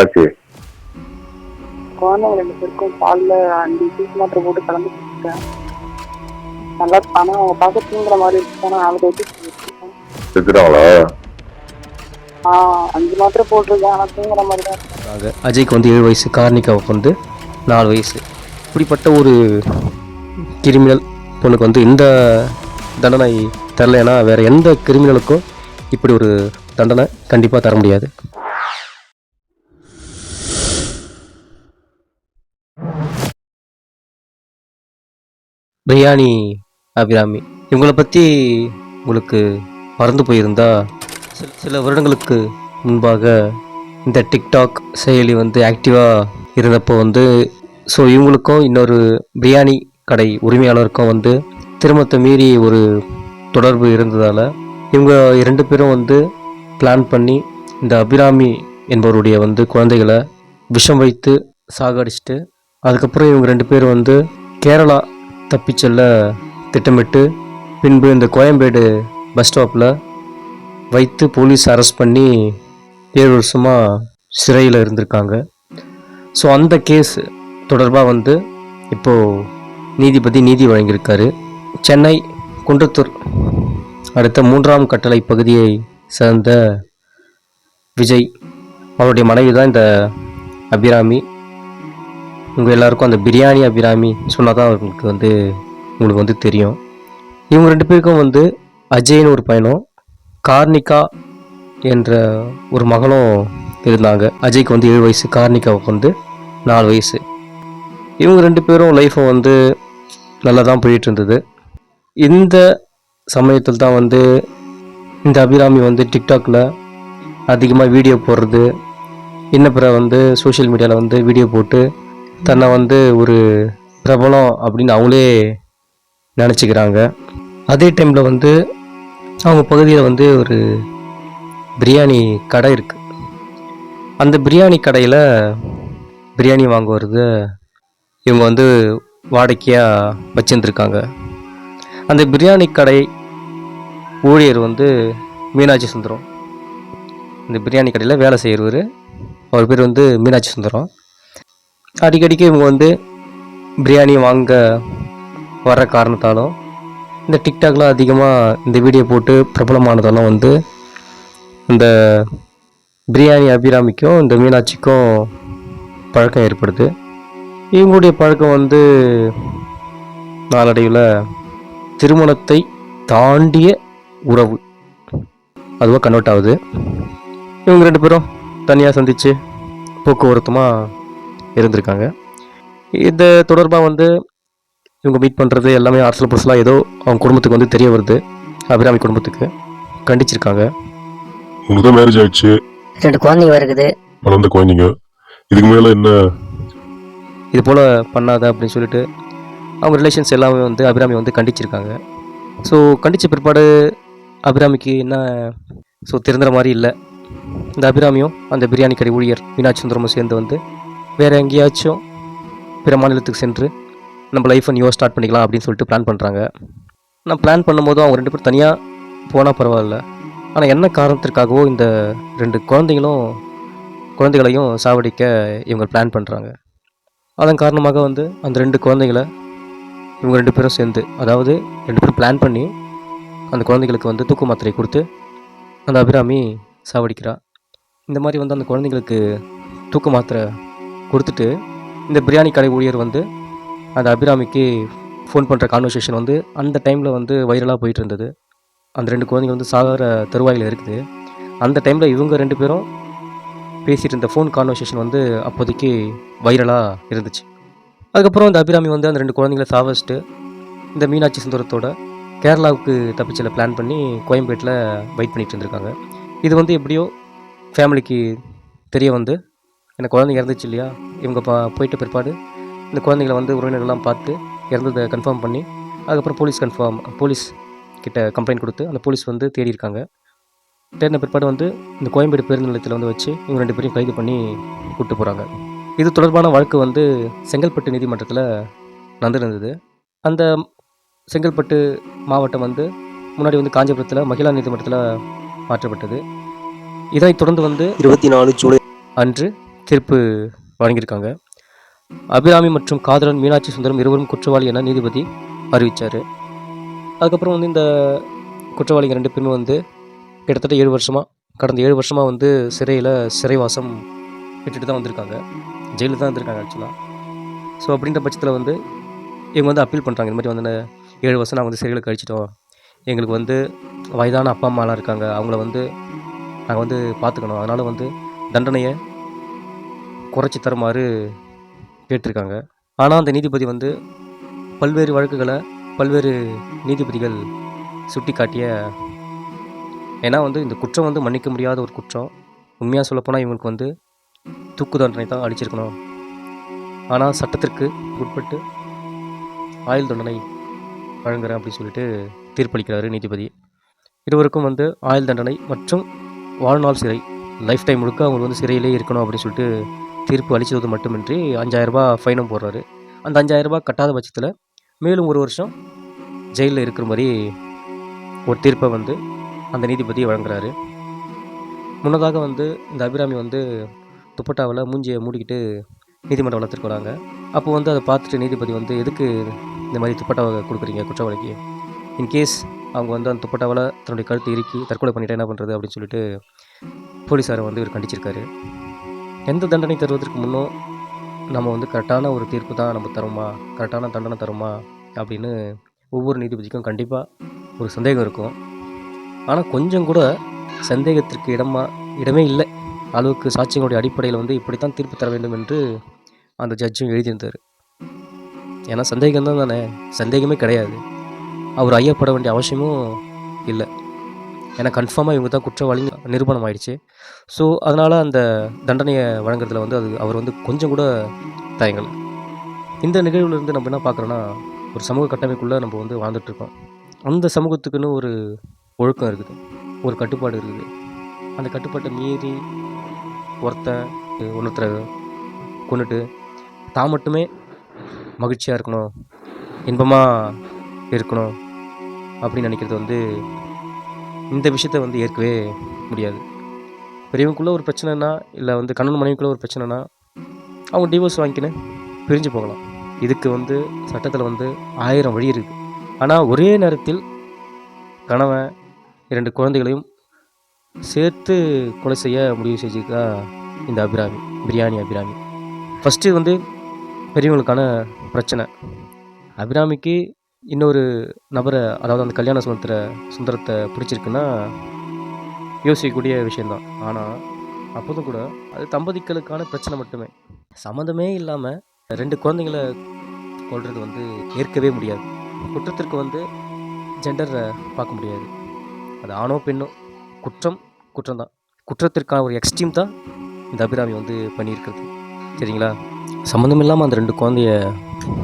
ஆச்சு. குழந்தைங்க 2 பேருக்கும் பால்ல 5 பீஸ் மாத்திரை போட்டு கலந்து குடுத்துட்டேன். நல்லா ஆனா அவங்க பார்க்க தூங்குற மாதிரி இருக்கு. ஆனா நாளைக்கு வச்சு செத்துட்டாங்களா? 5 மாத்திரை போட்டிருக்கேன். ஆனா தூங்குற மாதிரி தான் இருக்கு. அஜய்க்கு வந்து 7 வயசு, கார்னிகாவுக்கு வந்து 4 வயசு. இப்படிப்பட்ட ஒரு கிரிமினல் பொண்ணுக்கு வந்து இந்த தண்டனை தரலைன்னா வேற எந்த கிரிமினலுக்கும் இப்படி ஒரு தண்டனை கண்டிப்பாக தர முடியாது. பிரியாணி அபிராமி இவங்களை பற்றி உங்களுக்கு மறந்து போயிருந்தா, சில வருடங்களுக்கு முன்பாக இந்த டிக்டாக் செயலி வந்து ஆக்டிவாக இருந்தப்போ வந்து இவங்களுக்கும் இன்னொரு பிரியாணி கடை உரிமையாளருக்கும் வந்து திருமணத்தை மீறி ஒரு தொடர்பு இருந்ததால் இவங்க 2 பேரும் வந்து பிளான் பண்ணி இந்த அபிராமி என்பவருடைய வந்து குழந்தைகளை விஷம் வைத்து சாகடிச்சிட்டு அதுக்கப்புறம் இவங்க 2 பேரும் வந்து கேரளா தப்பிச்செல்ல திட்டமிட்டு பின்பு இந்த கோயம்பேடு பஸ் ஸ்டாப்பில் வைத்து போலீஸ் அரெஸ்ட் பண்ணி 7 வருஷமாக சிறையில் இருந்திருக்காங்க. அந்த கேஸ் தொடர்பாக வந்து இப்போது நீதிபதி நீதி வழங்கியிருக்காரு. சென்னை குன்றத்தூர் அடுத்த 3ஆம் கட்டளை பகுதியை சேர்ந்த விஜய் அவருடைய மனைவி தான் இந்த அபிராமி. உங்கள் எல்லாருக்கும் அந்த பிரியாணி அபிராமி சொன்னால் தான் உங்களுக்கு வந்து தெரியும். இவங்க 2 பேருக்கும் வந்து அஜய்னு ஒரு பையனும் கார்னிகா என்ற ஒரு மகனும் இருந்தாங்க. அஜய்க்கு வந்து 7 வயசு, கார்னிகாவுக்கு வந்து 4 வயசு. இவங்க 2 பேரும் லைஃப்பை வந்து நல்லா தான் போயிட்டு இருந்தது. இந்த சமயத்தில் தான் வந்து இந்த அபிராமி வந்து டிக்டாக்ல அதிகமாக வீடியோ போடுறது, பிற வந்து சோஷியல் மீடியாவில் வந்து வீடியோ போட்டு தன்னை வந்து ஒரு பிரபலம் அப்படின்னு அவங்களே நினச்சிக்கிறாங்க. அதே டைமில் வந்து அவங்க பகுதியில் வந்து ஒரு பிரியாணி கடை இருக்குது. அந்த பிரியாணி கடையில் பிரியாணி வாங்க வருது இவங்க வந்து வாடிக்கையாக வச்சுருந்துருக்காங்க. அந்த பிரியாணி கடை ஊழியர் வந்து மீனாட்சி சுந்தரம். இந்த பிரியாணி கடையில் வேலை செய்கிறவர், அவர் பேர் வந்து மீனாட்சி சுந்தரம். அடிக்கடிக்கு இவங்க வந்து பிரியாணி வாங்க வர காரணத்தாலும் இந்த டிக்டாக்லாம் அதிகமாக இந்த வீடியோ போட்டு பிரபலமானதாலும் வந்து இந்த பிரியாணி அபிராமிக்கும் இந்த மீனாட்சிக்கும் பழக்கம் ஏற்படுது. இவங்களுடைய பழக்கம் வந்து நாளடைவில் திருமணத்தை தாண்டிய உறவு அதுவாக கன்வெர்ட் ஆகுது. இவங்க 2 பேரும் தனியாக சந்தித்து போக்குவரத்துமாக இருந்திருக்காங்க. இந்த தொடர்பாக வந்து இவங்க மீட் பண்ணுறது எல்லாமே அரசல் புரசலாக ஏதோ அவங்க குடும்பத்துக்கு வந்து தெரிய வருது. அபிராமி குடும்பத்துக்கு கண்டிச்சிருக்காங்க. உங்களுக்கு தான் மேரேஜ் ஆயிடுச்சு, 2 குழந்தைங்க இருக்குது, வளர்ந்த குழந்தைங்க, இதுக்கு மேலே என்ன இது போல் பண்ணாத அப்படின்னு சொல்லிட்டு அவங்க ரிலேஷன்ஸ் எல்லாமே வந்து அபிராமி வந்து கண்டிச்சிருக்காங்க. கண்டித்த பிற்பாடு அபிராமிக்கு என்ன திருந்துற மாதிரி இல்லை. இந்த அபிராமியும் அந்த பிரியாணி கடை ஊழியர் மீனாட்சி சுந்தரமும் சேர்ந்து வந்து வேறு எங்கேயாச்சும் பிற மாநிலத்துக்கு சென்று நம்ம லைஃப்பை நியூவாக ஸ்டார்ட் பண்ணிக்கலாம் அப்படின்னு சொல்லிட்டு பிளான் பண்ணுறாங்க. நான் பிளான் பண்ணும்போது அவங்க 2 பேரும் தனியாக போனால் பரவாயில்ல, ஆனால் என்ன காரணத்திற்காகவோ இந்த 2 குழந்தைகளையும் சாவடிக்க இவங்க பிளான் பண்ணுறாங்க. அதன் காரணமாக வந்து அந்த 2 குழந்தைகளை இவங்க 2 பேரும் சேர்ந்து, அதாவது 2 பேரும் பிளான் பண்ணி அந்த குழந்தைகளுக்கு வந்து தூக்கு மாத்திரை கொடுத்து அந்த அபிராமி சாவடிக்கிறா. இந்த மாதிரி வந்து அந்த குழந்தைங்களுக்கு தூக்கு மாத்திரை கொடுத்துட்டு இந்த பிரியாணி கடை ஊழியர் வந்து அந்த அபிராமிக்கு ஃபோன் பண்ணுற கான்வர்சேஷன் வந்து அந்த டைமில் வந்து வைரலாக போயிட்டு இருந்தது. அந்த 2 குழந்தைங்க வந்து சாகிற தருவாயில் இருக்குது. அந்த டைமில் இவங்க 2 பேரும் பேசிகிட்டு இருந்த ஃபோன் கான்வர்சேஷன் வந்து அப்போதைக்கு வைரலாக இருந்துச்சு. அதுக்கப்புறம் இந்த அபிராமி வந்து அந்த 2 குழந்தைங்களை சாவச்சிட்டு இந்த மீனாட்சி சுந்தரத்தோட கேரளாவுக்கு தப்பிச்சல பிளான் பண்ணி கோயம்பேட்டில் வெயிட் பண்ணிட்டு இருந்திருக்காங்க. இது வந்து எப்படியோ ஃபேமிலிக்கு தெரிய வந்து எனக்கு குழந்தைங்க இறந்துச்சு இல்லையா, இவங்க போயிட்ட பிற்பாடு இந்த குழந்தைங்களை வந்து உறவினர்கள்லாம் பார்த்து இறந்ததை கன்ஃபார்ம் பண்ணி அதுக்கப்புறம் போலீஸ் கிட்ட கம்ப்ளைண்ட் கொடுத்து அந்த போலீஸ் வந்து தேடியிருக்காங்க. தேடின பிற்பாடு வந்து இந்த கோயம்பேடு பேருந்து நிலையத்தில் வந்து வச்சு இவங்க 2 பேரையும் கைது பண்ணி கூப்பிட்டு போகிறாங்க. இது தொடர்பான வழக்கு வந்து செங்கல்பட்டு நீதிமன்றத்தில் நடந்திருந்தது. அந்த செங்கல்பட்டு மாவட்டம் வந்து முன்னாடி வந்து காஞ்சிபுரத்தில் மகிழா நீதிமன்றத்தில் மாற்றப்பட்டது. இதைத் தொடர்ந்து வந்து 24 ஜூலை அன்று தீர்ப்பு வழங்கியிருக்காங்க. அபிராமி மற்றும் காதலன் மீனாட்சி சுந்தரம் இருவரும் குற்றவாளி என நீதிபதி அறிவித்தார். அதுக்கப்புறம் வந்து இந்த குற்றவாளிங்க 2 பேருமே வந்து கிட்டத்தட்ட கடந்த 7 வருஷமாக வந்து சிறைவாசம் விட்டுட்டு தான் வந்திருக்காங்க. ஜெயிலில் தான் இருந்திருக்காங்க ஆக்சுவலாக. ஸோ அப்படின்ற பட்சத்தில் வந்து இவங்க வந்து அப்பீல் பண்ணுறாங்க. இந்த மாதிரி வந்து 7 வருஷம் நாங்கள் வந்து சிறையில் கழிச்சிட்டோம், எங்களுக்கு வந்து வயதான அப்பா அம்மாலாம் இருக்காங்க, அவங்கள வந்து நாங்கள் வந்து பார்த்துக்கணும், அதனால் வந்து தண்டனையை குறைச்சி தருமாறு கேட்டிருக்காங்க. ஆனால் அந்த நீதிபதி வந்து பல்வேறு வழக்குகளை பல்வேறு நீதிபதிகள் சுட்டி காட்டிய, ஏன்னா வந்து இந்த குற்றம் வந்து மன்னிக்க முடியாத ஒரு குற்றம். உண்மையாக சொல்லப்போனால் இவங்களுக்கு வந்து தூக்கு தண்டனை தான் அளிச்சிருக்கணும். ஆனால் சட்டத்திற்கு உட்பட்டு ஆயுள் தண்டனை வழங்குறேன் அப்படின்னு சொல்லிட்டு தீர்ப்பளிக்கிறாரு நீதிபதி. இருவருக்கும் வந்து ஆயுள் தண்டனை மற்றும் வாழ்நாள் சிறை, லைஃப் டைம் முழுக்க அவங்க வந்து சிறையிலே இருக்கணும் அப்படின்னு சொல்லிட்டு தீர்ப்பு அளித்தது மட்டுமின்றி 5000 ரூபாய் ஃபைனும் போடுறாரு. அந்த 5000 ரூபாய் கட்டாத பட்சத்தில் மேலும் 1 வருஷம் ஜெயிலில் இருக்கிற மாதிரி ஒரு தீர்ப்பை வந்து அந்த நீதிபதி வழங்குறாரு. முன்னதாக வந்து இந்த அபிராமி வந்து துப்பட்டாவில் மூஞ்சியை மூடிக்கிட்டு நீதிமன்ற வளத்திற்கு வராங்க. அப்போ வந்து அதை பார்த்துட்டு நீதிபதி வந்து எதுக்கு இந்த மாதிரி துப்பட்டாவை கொடுக்குறீங்க குற்றவாளிக்கு, இன்கேஸ் அவங்க வந்து அந்த துப்பட்டாவில் தன்னுடைய கழுத்தை இறுக்கி தற்கொலை பண்ணிட்டா என்ன பண்ணுறது அப்படின்னு சொல்லிட்டு போலீஸாரை வந்து இவர் கண்டிச்சிருக்காரு. எந்த தண்டனை தருவதற்கு முன்னும் நம்ம வந்து கரெக்டான ஒரு தீர்ப்பு தான் நம்ம தருமா, கரெக்டான தண்டனை தருமா அப்படின்னு ஒவ்வொரு நீதிபதிக்கும் கண்டிப்பாக ஒரு சந்தேகம் இருக்கும். ஆனால் கொஞ்சம் கூட சந்தேகத்திற்கு இடமே இல்லை அளவுக்கு சாட்சியங்களுடைய அடிப்படையில் வந்து இப்படித்தான் தீர்ப்பு தர வேண்டும் என்று அந்த ஜட்ஜும் எழுதியிருந்தார். ஏன்னா சந்தேகம் தான் தானே, சந்தேகமே கிடையாது, அவர் ஐயப்பட வேண்டிய அவசியமும் இல்லை. ஏன்னா கன்ஃபார்மாக இவங்க தான் குற்றவாளி நிரூபணம் ஆயிடுச்சு. ஸோ அதனால் அந்த தண்டனையை வழங்குறதுல வந்து அவர் வந்து கொஞ்சம் கூட தயங்கலை. இந்த நிகழ்வுலேருந்து நம்ம என்ன பார்க்குறோன்னா, ஒரு சமூக கட்டமைப்புக்குள்ளே நம்ம வந்து வாழ்ந்துட்டுருக்கோம். அந்த சமூகத்துக்குன்னு ஒரு ஒழுக்கம் இருக்குது, ஒரு கட்டுப்பாடு இருக்குது. அந்த கட்டுப்பாட்டை மீறி ஒருத்தரை கொண்டுட்டு தான் மட்டுமே மகிழ்ச்சியாக இருக்கணும், இன்பமாக இருக்கணும் அப்படின்னு நினைக்கிறது வந்து இந்த விஷயத்தை வந்து ஏற்கவே முடியாது. பெரியவங்களுக்குள்ளே ஒரு பிரச்சனைனா, இல்லை வந்து கணவன் மனைவிக்குள்ளே ஒரு பிரச்சனைனா அவங்க டிவோர்ஸ் வாங்கிக்கின்னு பிரிஞ்சு போகலாம். இதுக்கு வந்து சட்டத்தில் வந்து 1000 வழி இருக்குது. ஆனால் ஒரே நேரத்தில் கணவன் 2 குழந்தைகளையும் சேர்த்து கொலை செய்ய முடிவு செஞ்சுக்கா இந்த பிரியாணி அபிராமி. ஃபஸ்ட்டு வந்து பெரியவங்களுக்கான பிரச்சனை. அபிராமிக்கு இன்னொரு நபரை, அதாவது அந்த கல்யாண சுந்தரத்தை பிடிச்சிருக்குன்னா யோசிக்கக்கூடிய விஷயந்தான். ஆனால் அப்போதும் கூட அது தம்பதிகளுக்கான பிரச்சனை மட்டுமே. சம்மந்தமே இல்லாமல் 2 குழந்தைங்களை கொள்வது வந்து ஏற்கவே முடியாது. குற்றத்திற்கு வந்து ஜெண்டரை பார்க்க முடியாது, அது ஆணோ பெண்ணோ, குற்றம் தான். குற்றத்திற்கான ஒரு எக்ஸ்ட்ரீம் தான் இந்த அபிராமி வந்து பண்ணியிருக்கிறது. சரிங்களா? சம்மந்தம் இல்லாமல் அந்த 2 குழந்தைய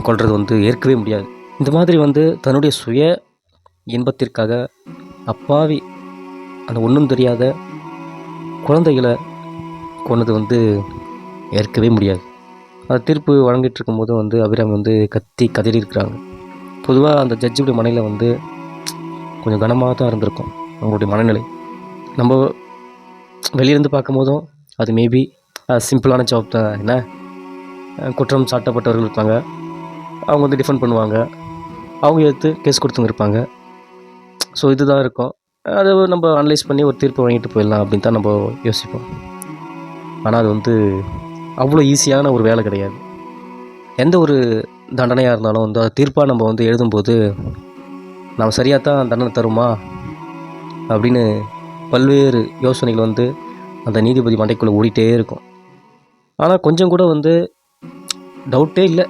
கொள்வது வந்து ஏற்கவே முடியாது. இந்த மாதிரி வந்து தன்னுடைய சுய இன்பத்திற்காக அப்பாவி அந்த ஒன்றும் தெரியாத குழந்தைகளை கொண்டது வந்து ஏற்கவே முடியாது. அது தீர்ப்பு வழங்கிட்டு இருக்கும்போது வந்து அபிராமி வந்து கதறி இருக்கிறாங்க. பொதுவாக அந்த ஜட்ஜுடைய மனநிலை வந்து கொஞ்சம் கனமாக தான் இருந்திருக்கும் அவங்களுடைய மனநிலை. நம்ம வெளியிருந்து பார்க்கும் போதும் அது மேபி சிம்பிளான ஜாப் தான். என்ன, குற்றம் சாட்டப்பட்டவர்கள் இருப்பாங்க, அவங்க வந்து டிஃபெண்ட் பண்ணுவாங்க, அவங்க எடுத்து கேஸ் கொடுத்துங்க இருப்பாங்க. ஸோ இதுதான் இருக்கும். அதை நம்ம அனலைஸ் பண்ணி ஒரு தீர்ப்பு வாங்கிட்டு போயிடலாம் அப்படின்னு தான் நம்ம யோசிப்போம். ஆனால் அது வந்து அவ்வளோ ஈஸியான ஒரு வேலை கிடையாது. எந்த ஒரு தண்டனையாக இருந்தாலும் வந்து அது தீர்ப்பாக நம்ம வந்து எழுதும்போது நம்ம சரியாக தான் தண்டனை தருமா அப்படின்னு பல்வேறு யோசனைகள் வந்து அந்த நீதிபதி மண்டைக்குள்ளே ஓடிட்டே இருக்கும். ஆனால் கொஞ்சம் கூட வந்து டவுட்டே இல்லை,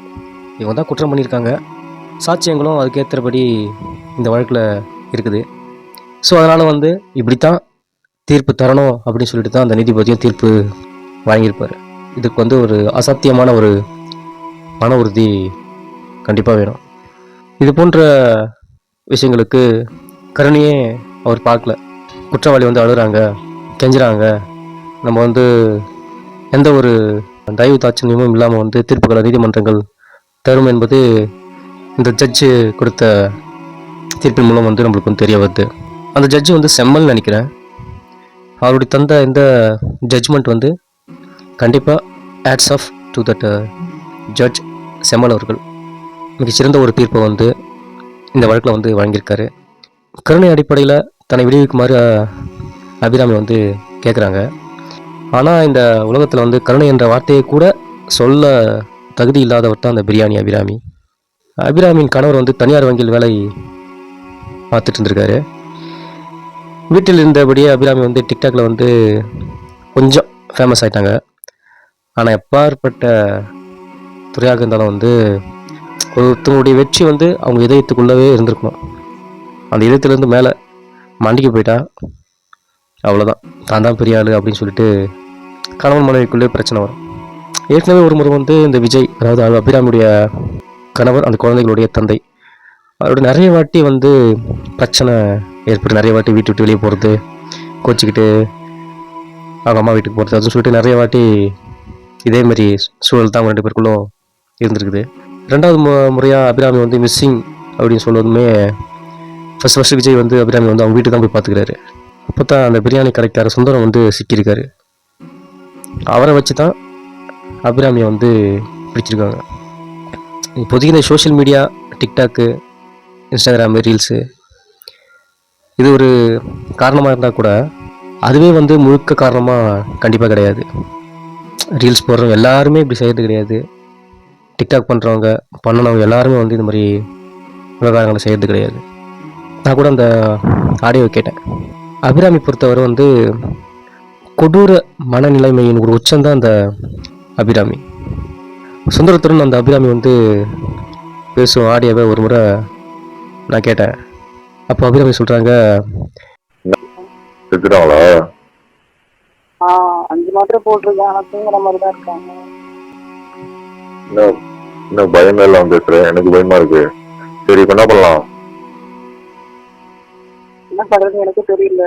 இவங்க தான் குற்றம் பண்ணியிருக்காங்க, சாட்சியங்களும் அதுக்கேற்றபடி இந்த வழக்கில் இருக்குது. ஸோ அதனால் வந்து இப்படித்தான் தீர்ப்பு தரணும் அப்படின்னு சொல்லிட்டு தான் அந்த நீதிபதியும் தீர்ப்பு வழங்கியிருப்பார். இதுக்கு வந்து ஒரு அசாத்தியமான ஒரு மன உறுதி கண்டிப்பாக வேணும். இது போன்ற விஷயங்களுக்கு கருணையே அவர் பார்க்கல. குற்றவாளி வந்து அழுகிறாங்க, கெஞ்சுறாங்க, நம்ம வந்து எந்த ஒரு தயவு தாட்சணியமும் இல்லாமல் வந்து தீர்ப்புகளை நீதிமன்றங்கள் தரும் என்பது இந்த ஜட்ஜு கொடுத்த தீர்ப்பின் மூலம் வந்து நம்மளுக்கு வந்து தெரிய வருது. அந்த ஜட்ஜு வந்து செம்மல்னு நினைக்கிறேன். அவருடைய தந்த இந்த ஜட்ஜ்மெண்ட் வந்து கண்டிப்பாக hats off to that judge Semmal அவர்கள் மிகச்சிறந்த ஒரு தீர்ப்பை வந்து இந்த வழக்கில் வந்து வழங்கியிருக்காரு. கருணை அடிப்படையில் தன்னை விடுவிக்குமாறு அபிராமி வந்து கேட்குறாங்க. ஆனால் இந்த உலகத்தில் வந்து கருணை என்ற வார்த்தையை கூட சொல்ல தகுதி இல்லாதவர் தான் அந்த பிரியாணி அபிராமி. அபிராமியின் கணவர் வந்து தனியார் வங்கியில் வேலை பார்த்துட்டு இருந்திருக்காரு. வீட்டில் இருந்தபடியே அபிராமி வந்து டிக்டாக்ல வந்து கொஞ்சம் ஃபேமஸ் ஆயிட்டாங்க. ஆனால் எப்பாற்பட்ட துறையாக இருந்தாலும் வந்து ஒருத்தவங்களுடைய வெற்றி வந்து அவங்க இதயத்துக்குள்ளவே இருந்திருக்கணும். அந்த இதயத்துலேருந்து மேலே மண்டிக்கு போயிட்டா அவ்வளோதான், தான் தான் பெரிய ஆளு அப்படின்னு சொல்லிட்டு கணவன் மனைவிக்குள்ளே பிரச்சனை வரும். ஏற்கனவே ஒரு முறை வந்து இந்த விஜய், அதாவது அபிராமியுடைய கணவர், அந்த குழந்தைகளுடைய தந்தை, அவரோட நிறைய வாட்டி வந்து பிரச்சனை ஏற்பட்டு நிறைய வாட்டி வீட்டு விட்டு வெளியே போகிறது, கோச்சிக்கிட்டு அவங்க அம்மா வீட்டுக்கு போகிறது அப்படின்னு சொல்லிட்டு நிறைய வாட்டி இதேமாரி சூழல் தான் அவங்க 2 பேருக்குள்ளும் இருந்திருக்குது. 2வது முறையாக அபிராமி வந்து மிஸ்ஸிங் அப்படின்னு சொல்லுவதுமே ஃபஸ்ட்டு விஜய் வந்து அபிராமி வந்து அவங்க வீட்டுக்கு தான் போய் பார்த்துக்கிறாரு. அப்போ தான் அந்த பிரியாணி கடைக்கார சுந்தரம் வந்து சிக்கியிருக்காரு. அவரை வச்சு தான் அபிராமியை வந்து பிடிச்சிருக்காங்க. இப்போதைக்கு இந்த social media, TikTok, Instagram, reels இது ஒரு காரணமாக இருந்தால் கூட அதுவே வந்து முழுக்க காரணமாக கண்டிப்பாக கிடையாது. ரீல்ஸ் போடுறவங்க எல்லாருமே இப்படி செய்கிறது கிடையாது. டிக்டாக் பண்ணுறவங்க பண்ணனவங்க எல்லாருமே வந்து இந்த மாதிரி விவகாரங்களை செய்கிறது கிடையாது. நான் கூட அந்த ஆடியோ கேட்டேன். அபிராமி பொறுத்தவரை வந்து கொடூர மனநிலைமையின் ஒரு உச்சம்தான் அந்த அபிராமி. சுந்தரத்துடன் அந்த அபிராமி வந்து பேசும் ஆடியோவை ஒரு முறை நான் கேட்டேன். அப்போ அபிராமி சொல்கிறாங்க, செத்துட்டாங்களா? 5 மாத்திரை போட்டிருக்கேன், ஆனால் தூங்குற மாதிரி தான் இருக்காங்க. இன்னும் பயமே இல்லாம பேசுறேன், எனக்கு பயமா இருக்கு. சரி, இப்ப என்ன பண்ணலாம்? என்ன பண்றது எனக்கு தெரியல.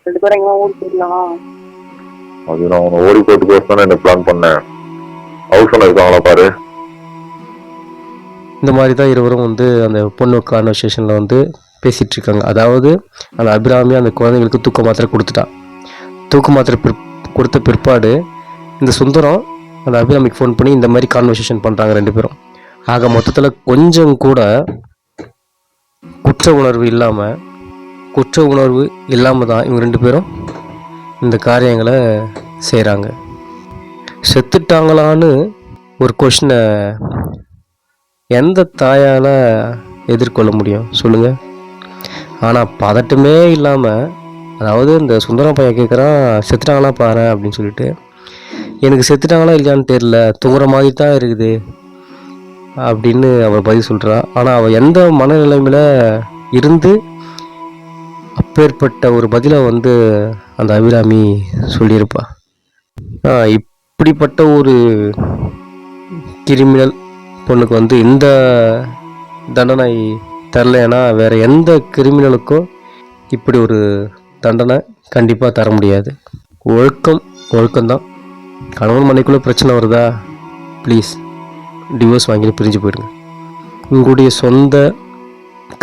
2 பேரும் எங்கேயும் ஊருக்கு போயிடலாம். அது நான் உன்னை ஓடி போட்டு என்ன பிளான் பண்ணேன். ஹவுஸ் ஓனர் இருக்காங்களா பாரு. இந்த மாதிரி தான் இருவரும் வந்து அந்த பொண்ணு கான்வர்சேஷனில் வந்து பேசிகிட்டு இருக்காங்க. அதாவது அந்த அபிராமி அந்த குழந்தைங்களுக்கு தூக்க மாத்திரை கொடுத்துட்டா. தூக்க மாத்திரை கொடுத்த பிற்பாடு இந்த சுந்தரம் அந்த அபிராமிக்கு ஃபோன் பண்ணி இந்த மாதிரி கான்வர்சேஷன் பண்ணுறாங்க 2 பேரும். ஆக மொத்தத்தில் கொஞ்சம் கூட குற்ற உணர்வு இல்லாமல் தான் இவங்க 2 பேரும் இந்த காரியங்களை செய்கிறாங்க. செத்துட்டாங்களான்னு ஒரு கொஷினை எந்த தாயால் எதிர்கொள்ள முடியும் சொல்லுங்கள்? ஆனால் பதட்டமே இல்லாமல், அதாவது இந்த சுந்தரம் பையன் கேட்குறான், செத்துட்டாங்களா பாரு அப்படின்னு சொல்லிட்டு, எனக்கு செத்துட்டாங்களா இல்லையான்னு தெரியல, தூங்குற மாதிரி தான் இருக்குது அப்படின்னு அவள் பதில் சொல்கிறா. ஆனால் அவள் எந்த மனநிலைமையில் இருந்து அப்பேற்பட்ட ஒரு பதிலை வந்து அந்த அபிராமி சொல்லியிருப்பா. இப்படிப்பட்ட ஒரு கிரிமினல் பொண்ணுக்கு வந்து இந்த தண்டனை தரலைன்னா வேற எந்த கிரிமினலுக்கும் இப்படி ஒரு தண்டனை கண்டிப்பாக தர முடியாது. ஒழுக்கம்தான். கணவன் மனைக்குள்ளே பிரச்சனை வருதா, ப்ளீஸ் டிவோர்ஸ் வாங்கிட்டு பிரிஞ்சு போயிடுங்க. உங்களுடைய சொந்த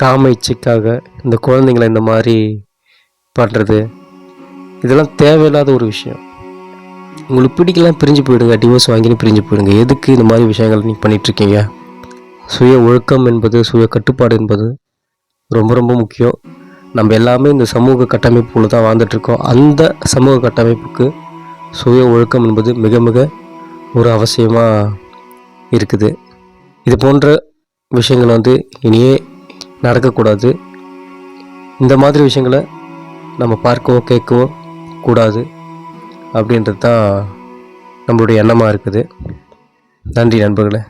காம இச்சைக்காக இந்த குழந்தைங்களை இந்த மாதிரி பண்ணுறது, இதெல்லாம் தேவையில்லாத ஒரு விஷயம். உங்களுக்கு பிடிக்கலாம் பிரிஞ்சு போயிடுங்க, டிவோர்ஸ் வாங்கிட்டு பிரிஞ்சு போயிடுங்க. எதுக்கு இந்த மாதிரி விஷயங்கள் நீங்கள் பண்ணிகிட்ருக்கீங்க? சுய ஒழுக்கம் என்பது, சுய கட்டுப்பாடு என்பது ரொம்ப ரொம்ப முக்கியம். நம்ம எல்லாமே இந்த சமூக கட்டமைப்புக்குள்ள தான் வாழ்ந்துட்டுருக்கோம். அந்த சமூக கட்டமைப்புக்கு சுய ஒழுக்கம் என்பது மிக மிக ஒரு அவசியமாக இருக்குது. இது போன்ற விஷயங்கள் வந்து இனியே நடக்கக்கூடாது. இந்த மாதிரி விஷயங்களை நம்ம பார்க்கவோ கேட்கவோ கூடாது அப்படின்றது தான் நம்மளுடைய எண்ணமாக இருக்குது. நன்றி நண்பர்களே.